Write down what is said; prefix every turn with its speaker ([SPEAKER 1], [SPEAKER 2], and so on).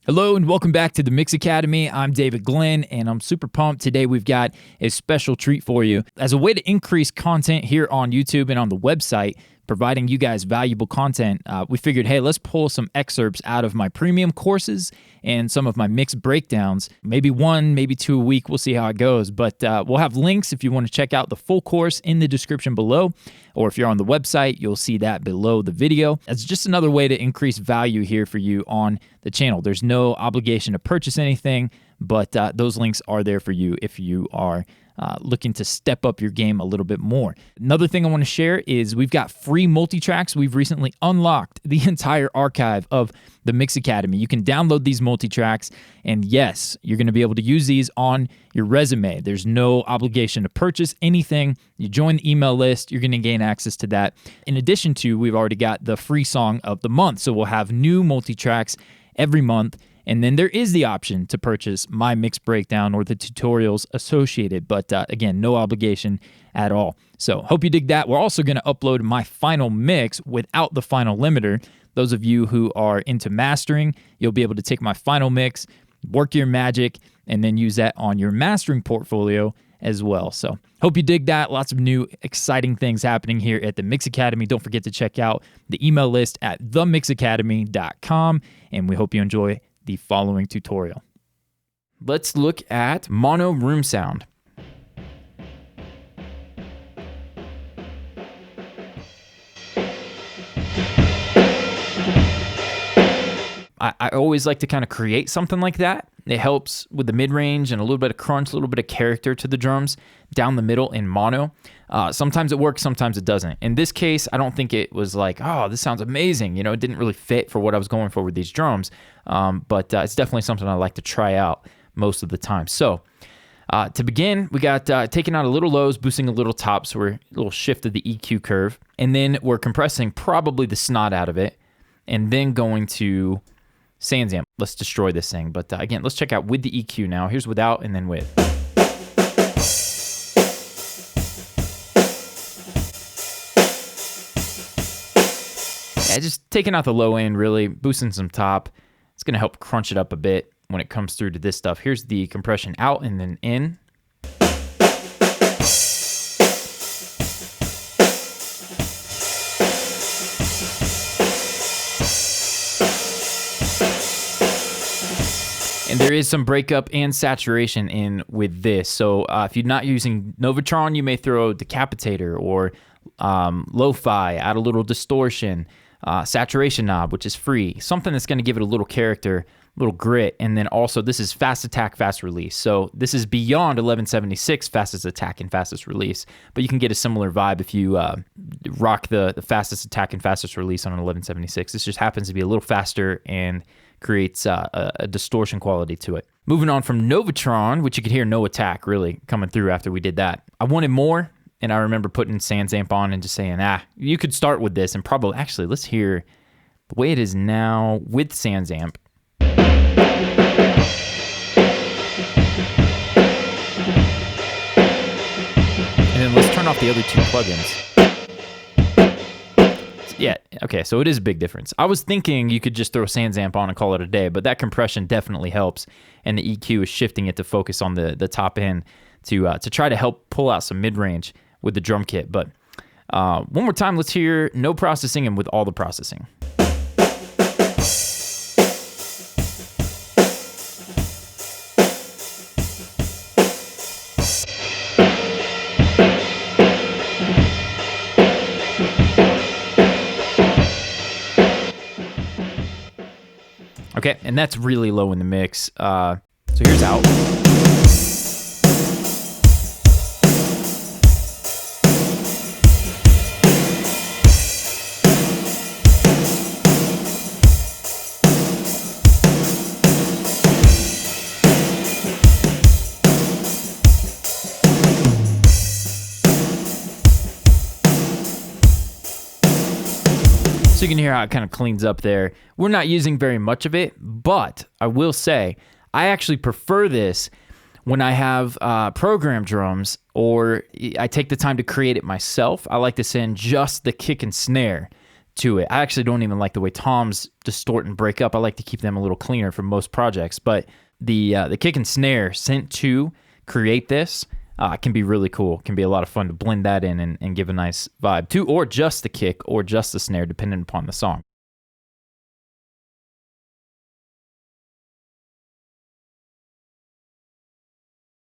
[SPEAKER 1] Hello and welcome back to the Mix Academy. I'm David Glenn and I'm super pumped. Today we've got a special treat for you. As a way to increase content here on YouTube and on the website, providing you guys valuable content, we figured, hey, let's pull some excerpts out of my premium courses and some of my mixed breakdowns. Maybe one, maybe two a week. We'll see how it goes. But we'll have links if you want to check out the full course in the description below. Or if you're on the website, you'll see that below the video. It's just another way to increase value here for you on the channel. There's no obligation to purchase anything, but those links are there for you if you are looking to step up your game a little bit more. Another thing I want to share is we've got free multi-tracks. We've recently unlocked the entire archive of the Mix Academy. You can download these multi-tracks, and yes, you're going to be able to use these on your resume. There's no obligation to purchase anything. You join the email list, you're going to gain access to that. In addition to, we've already got the free song of the month, so we'll have new multi-tracks every month. And then there is the option to purchase my mix breakdown or the tutorials associated, but again, no obligation at all. So hope you dig that. We're also going to upload my final mix without the final limiter. Those of you who are into mastering, you'll be able to take my final mix, work your magic, and then use that on your mastering portfolio as well. So hope you dig that. Lots of new exciting things happening here at the Mix Academy. Don't forget to check out the email list at themixacademy.com, and we hope you enjoy the following tutorial. Let's look at mono room sound. I always like to kind of create something like that. It helps with the mid-range and a little bit of crunch, a little bit of character to the drums down the middle in mono. Sometimes it works, sometimes it doesn't. In this case, I don't think it was like, oh, this sounds amazing. You know, it didn't really fit for what I was going for with these drums. But it's definitely something I like to try out most of the time. So to begin, we got taking out a little lows, boosting a little tops. So we're a little shift of the EQ curve. And then we're compressing probably the snot out of it. And then going to SansAmp. Let's destroy this thing. But again, let's check out with the EQ now. Here's without and then with. Yeah, just taking out the low end, really boosting some top. It's going to help crunch it up a bit when it comes through to this stuff. Here's the compression out and then in. And there is some breakup and saturation in with this. So if you're not using Novatron, you may throw Decapitator or Lo-Fi, add a little distortion, saturation knob, which is free. Something that's going to give it a little character, a little grit. And then also this is fast attack, fast release. So this is beyond 1176 fastest attack and fastest release. But you can get a similar vibe if you rock the fastest attack and fastest release on an 1176. This just happens to be a little faster and creates a distortion quality to it. Moving on from Novatron, which you could hear no attack really coming through after we did that. I wanted more, and I remember putting SansAmp on and just saying, you could start with this and probably, actually, let's hear the way it is now with SansAmp. And then let's turn off the other two plugins. Yeah, okay, so it is a big difference. I was thinking you could just throw SansAmp on and call it a day, but that compression definitely helps, and the EQ is shifting it to focus on the top end to try to help pull out some mid-range with the drum kit. But one more time, let's hear no processing and with all the processing. Okay, and that's really low in the mix. So here's out. So you can hear how it kind of cleans up there. We're not using very much of it, but I will say I actually prefer this when I have program drums or I take the time to create it myself. I like to send just the kick and snare to it. I actually don't even like the way toms distort and break up. I like to keep them a little cleaner for most projects, but the kick and snare sent to create this can be really cool. Can be a lot of fun to blend that in and give a nice vibe too, or just the kick or just the snare, depending upon the song.